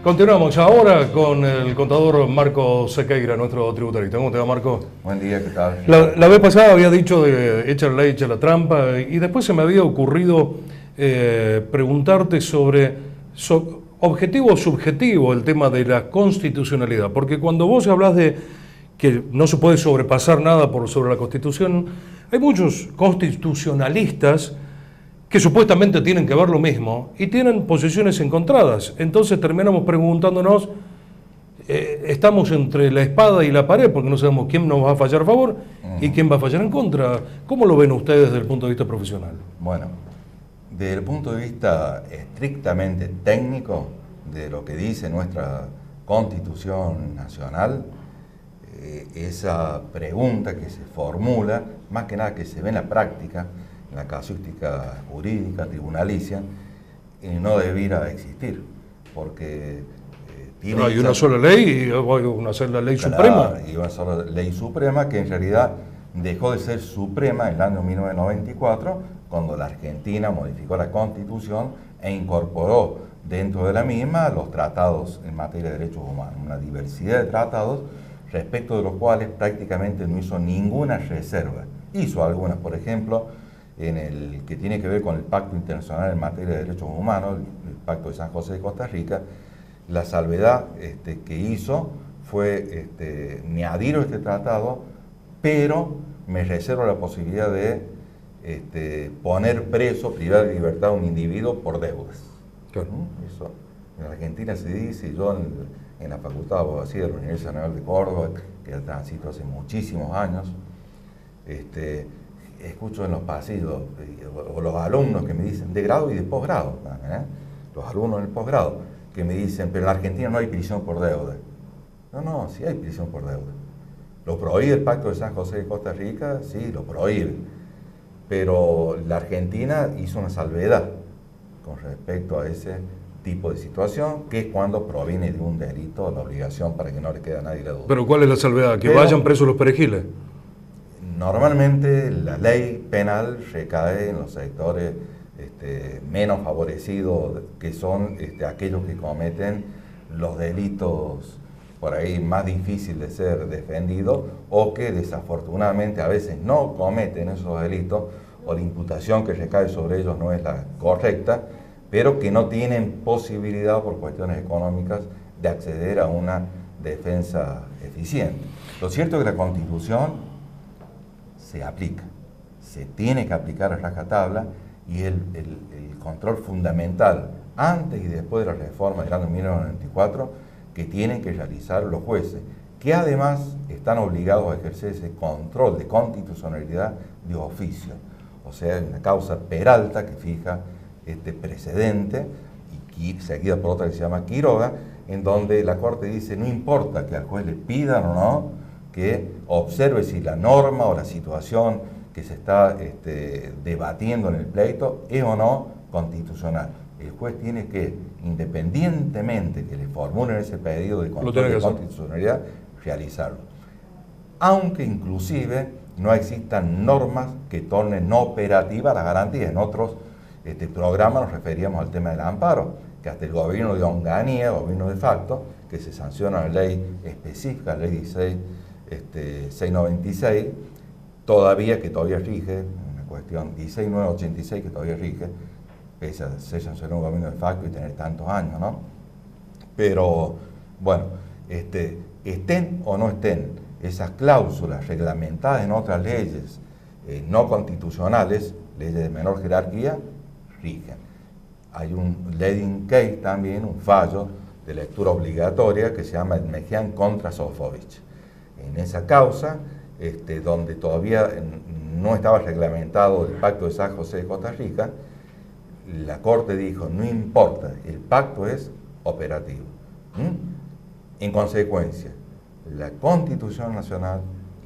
Continuamos ahora con el contador Marco Sequeira, nuestro tributarista. ¿Cómo te va, Marco? Buen día, ¿qué tal? La vez pasada había dicho de echa la ley, echa la trampa, y después se me había ocurrido preguntarte sobre objetivo o subjetivo el tema de la constitucionalidad, porque cuando vos hablas de que no se puede sobrepasar nada sobre la Constitución, hay muchos constitucionalistas que supuestamente tienen que ver lo mismo y tienen posiciones encontradas. Entonces terminamos preguntándonos, estamos entre la espada y la pared porque no sabemos quién nos va a fallar a favor y quién va a fallar en contra. ¿Cómo lo ven ustedes desde el punto de vista profesional? Bueno, desde el punto de vista estrictamente técnico de lo que dice nuestra Constitución Nacional, esa pregunta que se formula, más que nada que se ve en la práctica, en la casuística jurídica, tribunalicia, no debiera existir, porque tiene... No, hay una sola ley y una sola ley suprema. Y una sola ley suprema que en realidad dejó de ser suprema en el año 1994, cuando la Argentina modificó la Constitución e incorporó dentro de la misma los tratados en materia de derechos humanos, una diversidad de tratados respecto de los cuales prácticamente no hizo ninguna reserva. Hizo algunas, por ejemplo, en el que tiene que ver con el Pacto Internacional en materia de derechos humanos, el Pacto de San José de Costa Rica. La salvedad que hizo fue, me adhiero a este tratado, pero me reservo la posibilidad de poner preso, privar de libertad a un individuo por deudas. Claro. Eso en Argentina se dice, y yo en la Facultad de Abogacía de la Universidad Nacional de Córdoba, que ya transito hace muchísimos años, escucho en los pasillos, o los alumnos que me dicen, de grado y de posgrado, los alumnos en el posgrado, que me dicen, pero en la Argentina no hay prisión por deuda. No, sí hay prisión por deuda. ¿Lo prohíbe el Pacto de San José de Costa Rica? Sí, lo prohíbe. Pero la Argentina hizo una salvedad con respecto a ese tipo de situación, que es cuando proviene de un delito, la obligación para que no le quede a nadie la duda. ¿Pero cuál es la salvedad? ¿Que vayan presos los perejiles? Normalmente la ley penal recae en los sectores menos favorecidos, que son aquellos que cometen los delitos por ahí más difíciles de ser defendidos o que desafortunadamente a veces no cometen esos delitos o la imputación que recae sobre ellos no es la correcta, pero que no tienen posibilidad por cuestiones económicas de acceder a una defensa eficiente. Lo cierto es que la Constitución se aplica, se tiene que aplicar a rajatabla y el control fundamental antes y después de la reforma del año 1994 que tienen que realizar los jueces, que además están obligados a ejercer ese control de constitucionalidad de oficio, o sea, una causa Peralta que fija este precedente y seguida por otra que se llama Quiroga, en donde la Corte dice no importa que al juez le pidan o no que observe si la norma o la situación que se está debatiendo en el pleito es o no constitucional. El juez tiene que, independientemente que le formulen ese pedido de control de constitucionalidad, realizarlo. Aunque inclusive no existan normas que tornen no operativa las garantías. En otros programas nos referíamos al tema del amparo, que hasta el gobierno de Onganía, gobierno de facto, que se sanciona la ley específica, la ley 696, todavía rige, una cuestión 16986 que todavía rige, pese a ser sancionado un gobierno de facto y tener tantos años, ¿no? Pero, bueno, estén o no estén esas cláusulas reglamentadas en otras leyes no constitucionales, leyes de menor jerarquía, rigen. Hay un leading case también, un fallo de lectura obligatoria que se llama Mejian contra Sofovich. En esa causa, donde todavía no estaba reglamentado el Pacto de San José de Costa Rica, la Corte dijo, no importa, el pacto es operativo. En consecuencia, la Constitución Nacional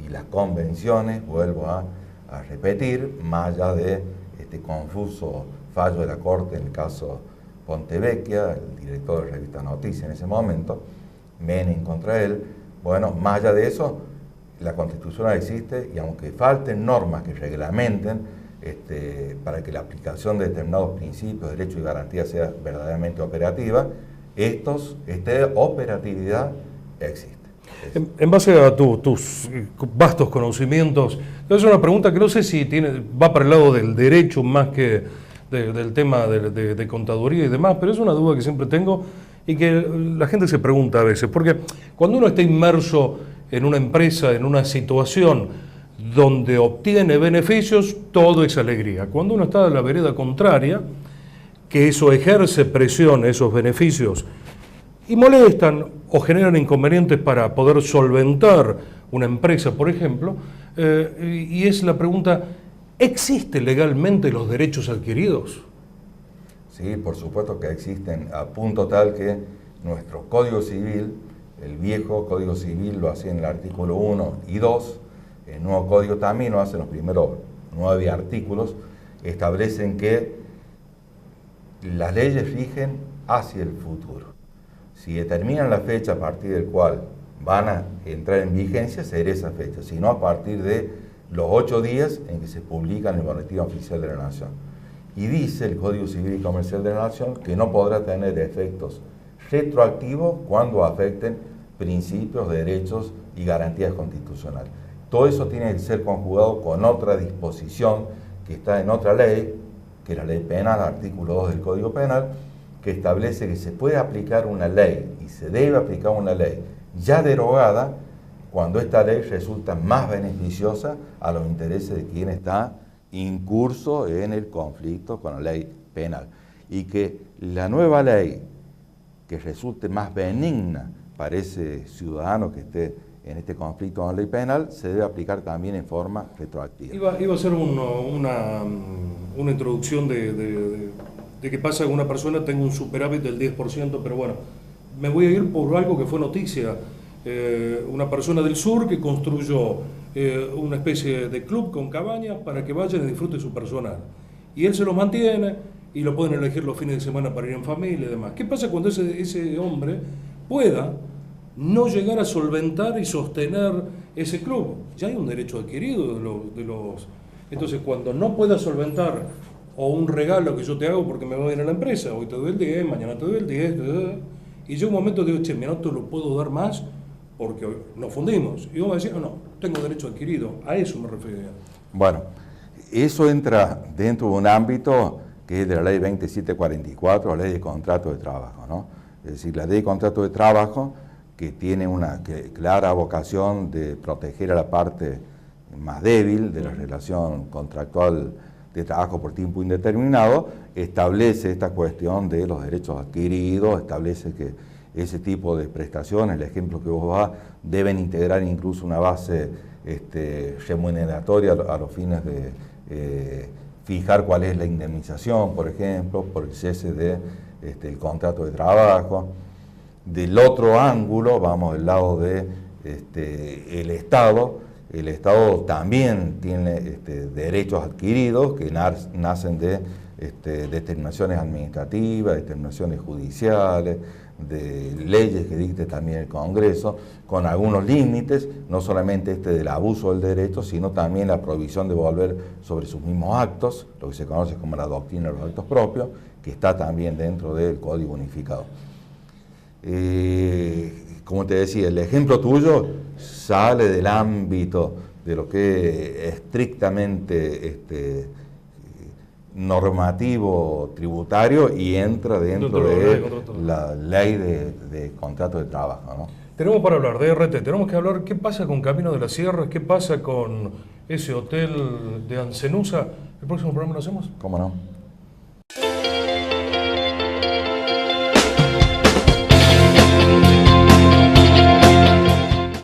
y las convenciones, vuelvo a repetir, más allá de este confuso fallo de la Corte en el caso Pontevecchia, el director de Revista Noticias en ese momento, Menem contra él, bueno, más allá de eso, la Constitución existe y aunque falten normas que reglamenten para que la aplicación de determinados principios, derechos y garantías sea verdaderamente operativa, esta operatividad existe. En base a tus vastos conocimientos, es una pregunta que no sé si va para el lado del derecho más que del tema de contaduría y demás, pero es una duda que siempre tengo y que la gente se pregunta a veces, porque cuando uno está inmerso en una empresa, en una situación donde obtiene beneficios, todo es alegría. Cuando uno está en la vereda contraria, que eso ejerce presión, esos beneficios, y molestan o generan inconvenientes para poder solventar una empresa, por ejemplo, y es la pregunta, ¿existen legalmente los derechos adquiridos? Sí, por supuesto que existen, a punto tal que nuestro Código Civil, el viejo Código Civil lo hacía en el artículo 1 y 2, el nuevo Código también lo hace en los primeros 9 artículos, establecen que las leyes rigen hacia el futuro. Si determinan la fecha a partir del cual van a entrar en vigencia, será esa fecha, sino a partir de los 8 días en que se publica en el Boletín Oficial de la Nación. Y dice el Código Civil y Comercial de la Nación que no podrá tener efectos retroactivos cuando afecten principios, derechos y garantías constitucionales. Todo eso tiene que ser conjugado con otra disposición que está en otra ley, que es la ley penal, artículo 2 del Código Penal, que establece que se puede aplicar una ley y se debe aplicar una ley ya derogada cuando esta ley resulta más beneficiosa a los intereses de quien está incurso en el conflicto con la ley penal. Y que la nueva ley que resulte más benigna para ese ciudadano que esté en este conflicto con la ley penal se debe aplicar también en forma retroactiva. Iba a ser una introducción de qué pasa que una persona tenga un superávit del 10%, pero bueno, me voy a ir por algo que fue noticia. Una persona del sur que construyó una especie de club con cabañas para que vayan y disfruten su personal. Y él se lo mantiene y lo pueden elegir los fines de semana para ir en familia y demás. ¿Qué pasa cuando ese hombre pueda no llegar a solventar y sostener ese club? Ya hay un derecho adquirido de los... Entonces, cuando no pueda solventar o un regalo que yo te hago porque me voy a ir a la empresa, hoy te doy el 10, mañana te doy el 10, y yo un momento digo, che, mira, no te lo puedo dar más porque nos fundimos. Y vos me decís, no, tengo derecho adquirido, a eso me refería. Bueno, eso entra dentro de un ámbito que es de la ley 2744, la ley de contrato de trabajo, ¿no? Es decir, la ley de contrato de trabajo que tiene una clara vocación de proteger a la parte más débil de la relación contractual de trabajo por tiempo indeterminado, establece esta cuestión de los derechos adquiridos, establece que ese tipo de prestaciones, el ejemplo que vos das, deben integrar incluso una base remuneratoria a los fines de fijar cuál es la indemnización, por ejemplo, por el cese del contrato de trabajo. Del otro ángulo, vamos del lado de el Estado. El Estado también tiene derechos adquiridos que nacen de determinaciones administrativas, determinaciones judiciales, de leyes que dicte también el Congreso, con algunos límites, no solamente del abuso del derecho, sino también la prohibición de volver sobre sus mismos actos, lo que se conoce como la doctrina de los actos propios, que está también dentro del Código Unificado. Como te decía, el ejemplo tuyo sale del ámbito de lo que es estrictamente normativo tributario y entra dentro de la ley de contrato de trabajo, ¿no? Tenemos para hablar de RT, tenemos que hablar qué pasa con Camino de la Sierra, qué pasa con ese hotel de Ancenusa. ¿El próximo programa lo hacemos? ¿Cómo no?